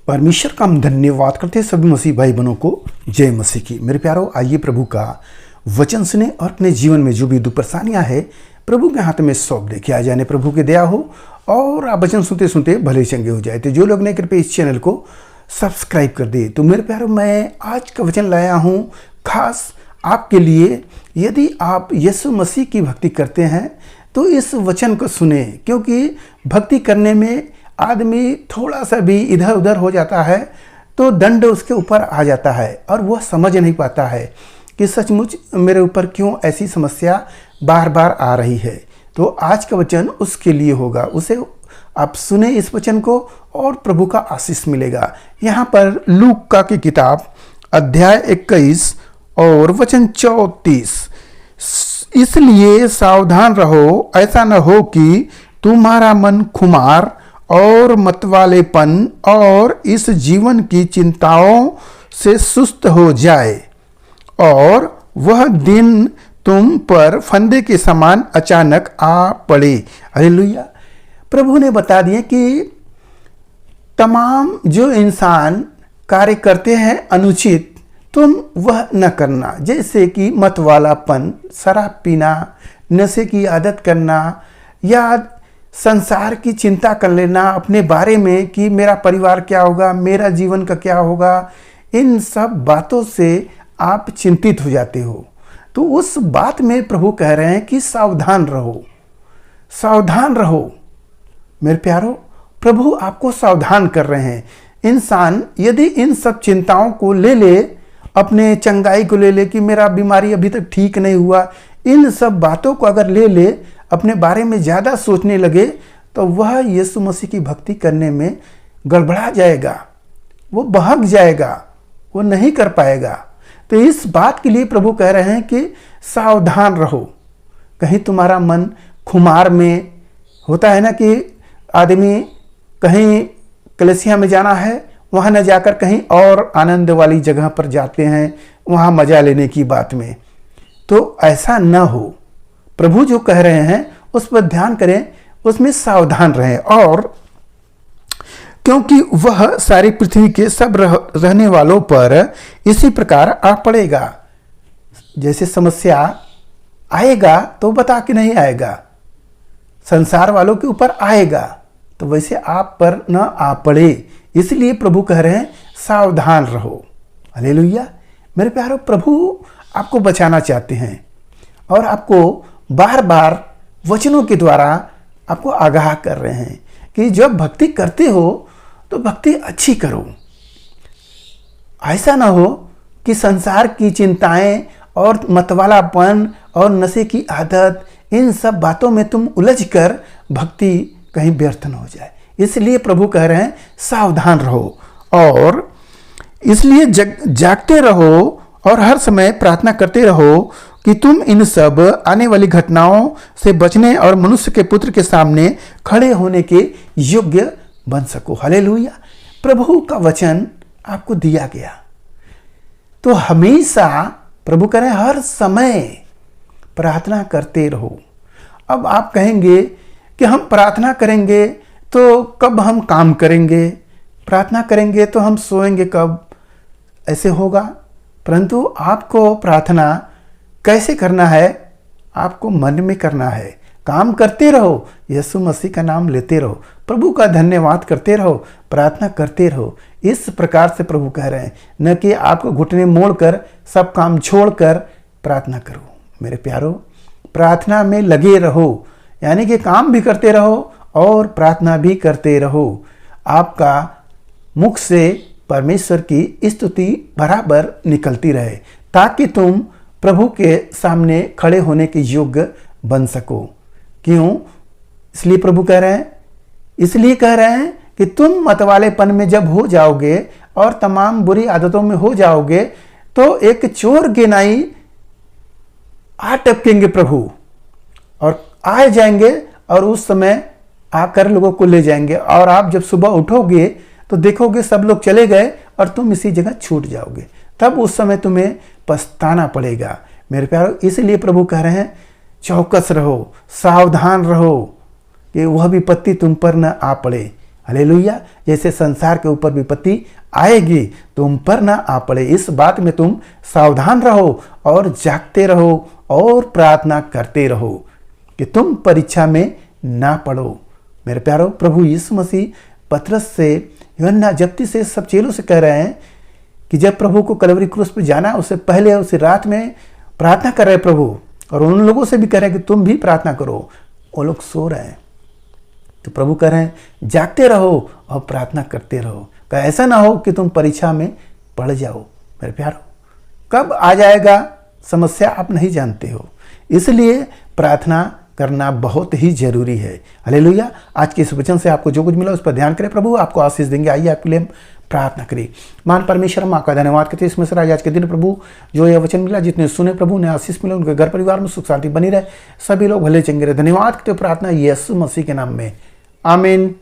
परमेश्वर का हम धन्यवाद करते हैं सभी मसीह भाई बहनों को। जय मसीह की। मेरे प्यारो, आइए प्रभु का वचन सुने और अपने जीवन में जो भी दुख परेशानियां है प्रभु के हाथ में सौंप दे। क्या जाने प्रभु की दया हो और आप वचन सुनते सुनते भले चंगे हो जाए। तो जो लोग नए कृपया इस चैनल को सब्सक्राइब कर दे। तो मेरे प्यारो, मैं आज का वचन लाया हूँ खास आपके लिए। यदि आप यीशु मसीह की भक्ति करते हैं तो इस वचन को सुने, क्योंकि भक्ति करने में आदमी थोड़ा सा भी इधर उधर हो जाता है तो दंड उसके ऊपर आ जाता है और वह समझ नहीं पाता है कि सचमुच मेरे ऊपर क्यों ऐसी समस्या बार बार आ रही है। तो आज का वचन उसके लिए होगा। उसे आप सुने इस वचन को और प्रभु का आशीष मिलेगा। यहाँ पर लूका की किताब अध्याय 21 और वचन 34, इसलिए सावधान रहो, ऐसा न हो कि तुम्हारा मन खुमार और मतवालेपन और इस जीवन की चिंताओं से सुस्त हो जाए और वह दिन तुम पर फंदे के समान अचानक आ पड़े। हालेलुया। प्रभु ने बता दिया कि तमाम जो इंसान कार्य करते हैं अनुचित, तुम वह न करना। जैसे कि मतवालापन, शराब पीना, नशे की आदत करना या संसार की चिंता कर लेना अपने बारे में कि मेरा परिवार क्या होगा, मेरा जीवन का क्या होगा। इन सब बातों से आप चिंतित हो जाते हो। तो उस बात में प्रभु कह रहे हैं कि सावधान रहो, सावधान रहो। मेरे प्यारो, प्रभु आपको सावधान कर रहे हैं। इंसान यदि इन सब चिंताओं को ले ले, अपने चंगाई को ले ले कि मेरा बीमारी अभी तक ठीक नहीं हुआ, इन सब बातों को अगर ले ले, अपने बारे में ज़्यादा सोचने लगे, तो वह यीशु मसीह की भक्ति करने में गड़बड़ा जाएगा, वो बहक जाएगा, वो नहीं कर पाएगा। तो इस बात के लिए प्रभु कह रहे हैं कि सावधान रहो। कहीं तुम्हारा मन खुमार में होता है ना कि आदमी कहीं कलीसिया में जाना है, वहाँ न जाकर कहीं और आनंद वाली जगह पर जाते हैं, वहाँ मजा लेने की बात में। तो ऐसा न हो। प्रभु जो कह रहे हैं उस पर ध्यान करें, उसमें सावधान रहें। और क्योंकि वह सारी पृथ्वी के सब रहने वालों पर इसी प्रकार आ पड़ेगा। जैसे समस्या आएगा तो बता के नहीं आएगा, संसार वालों के ऊपर आएगा, तो वैसे आप पर न आ पड़े। इसलिए प्रभु कह रहे हैं सावधान रहो। हालेलुया। मेरे प्यारो, प्रभु आपको बचाना चाहते हैं और आपको बार बार वचनों के द्वारा आपको आगाह कर रहे हैं कि जब भक्ति करते हो तो भक्ति अच्छी करो। ऐसा ना हो कि संसार की चिंताएं और मतवालापन और नशे की आदत, इन सब बातों में तुम उलझ कर भक्ति कहीं व्यर्थ न हो जाए। इसलिए प्रभु कह रहे हैं सावधान रहो और इसलिए जागते रहो और हर समय प्रार्थना करते रहो कि तुम इन सब आने वाली घटनाओं से बचने और मनुष्य के पुत्र के सामने खड़े होने के योग्य बन सको। हालेलुया। प्रभु का वचन आपको दिया गया तो हमेशा प्रभु कह रहे हैं हर समय प्रार्थना करते रहो। अब आप कहेंगे कि हम प्रार्थना करेंगे तो कब हम काम करेंगे, प्रार्थना करेंगे तो हम सोएंगे कब, ऐसे होगा। परंतु आपको प्रार्थना कैसे करना है? आपको मन में करना है। काम करते रहो, यीशु मसीह का नाम लेते रहो, प्रभु का धन्यवाद करते रहो, प्रार्थना करते रहो। इस प्रकार से प्रभु कह रहे हैं, न कि आपको घुटने मोड़कर सब काम छोड़कर प्रार्थना करो। मेरे प्यारो, प्रार्थना में लगे रहो, यानी कि काम भी करते रहो और प्रार्थना भी करते रहो। आपका मुख से परमेश्वर की स्तुति बराबर निकलती रहे, ताकि तुम प्रभु के सामने खड़े होने के योग्य बन सको। क्यों? इसलिए प्रभु कह रहे हैं, इसलिए कह रहे हैं कि तुम मतवालेपन में जब हो जाओगे और तमाम बुरी आदतों में हो जाओगे तो एक चोर के नाई आ टपकेंगे प्रभु और आए जाएंगे और उस समय आकर लोगों को ले जाएंगे। और आप जब सुबह उठोगे तो देखोगे सब लोग चले गए और तुम इसी जगह छूट जाओगे। तब उस समय तुम्हें पछताना पड़ेगा। मेरे प्यारो, इसलिए प्रभु कह रहे हैं चौकस रहो, सावधान रहो कि वह विपत्ति तुम पर न आ पड़े। हालेलुया। जैसे संसार के ऊपर विपत्ति आएगी तुम पर ना आ पड़े, इस बात में तुम सावधान रहो और जागते रहो और प्रार्थना करते रहो कि तुम परीक्षा में ना पड़ो। मेरे प्यारो, प्रभु यीशु मसीह पतरस से, यूहन्ना, जब्ती से, सब चेलों से कह रहे हैं कि जब प्रभु को कलवरी क्रूस पर जाना उससे पहले उसी रात में प्रार्थना कर रहे प्रभु, और उन लोगों से भी कह रहे हैं कि तुम भी प्रार्थना करो। वो लोग सो रहे हैं तो प्रभु कह रहे हैं जागते रहो और प्रार्थना करते रहो, का ऐसा ना हो कि तुम परीक्षा में पड़ जाओ। मेरे प्यारो, कब आ जाएगा समस्या आप नहीं जानते हो, इसलिए प्रार्थना करना बहुत ही जरूरी है। हालेलुया। आज के इस वचन से आपको जो कुछ मिला उस पर ध्यान करें, प्रभु आपको आशीष देंगे। आइए आपके लिए प्रार्थना करें। मान परमेश्वर, माँ का धन्यवाद करते इसमें से आज के दिन प्रभु जो यह वचन मिला, जितने सुने प्रभु ने आशीष मिले, उनके घर परिवार में सुख शांति बनी रहे, सभी लोग भले चंगे रहे। धन्यवाद करते प्रार्थना यीशु मसीह के नाम में, आमीन।